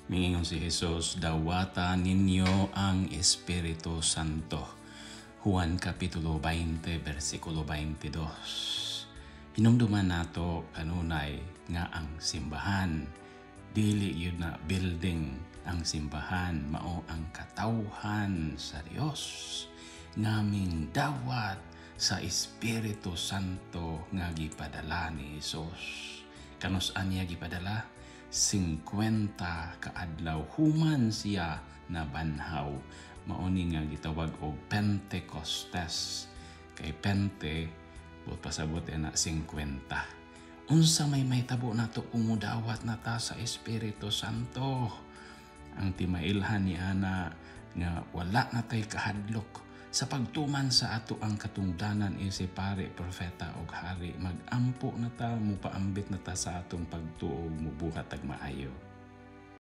Mingingon si Jesus, dawata ninyo ang Espiritu Santo. Juan Kapitulo 20, versikulo 22. Hinumduman nato kanunay nga ang simbahan. Dili yun na building ang simbahan, mao ang katawhan sa Dios. Ngaming dawat sa Espiritu Santo nga gipadala ni Jesus. Kanus-an niya gipadala? 50 kaadlaw human siya na banhaw. Mauni nga gitawag og Pentecostes. Kay Pente, buot pasabot na 50. Unsa may tabo nato kung mudawat na ta sa Espiritu Santo. Ang timailhan ni Ana nga wala na tay kahadlok sa pagtuman sa ato ang katungdanan si pare, propeta o hari. Magampo na ta, mupaambit na ta sa atong pagtuog, mubuhat ag maayo.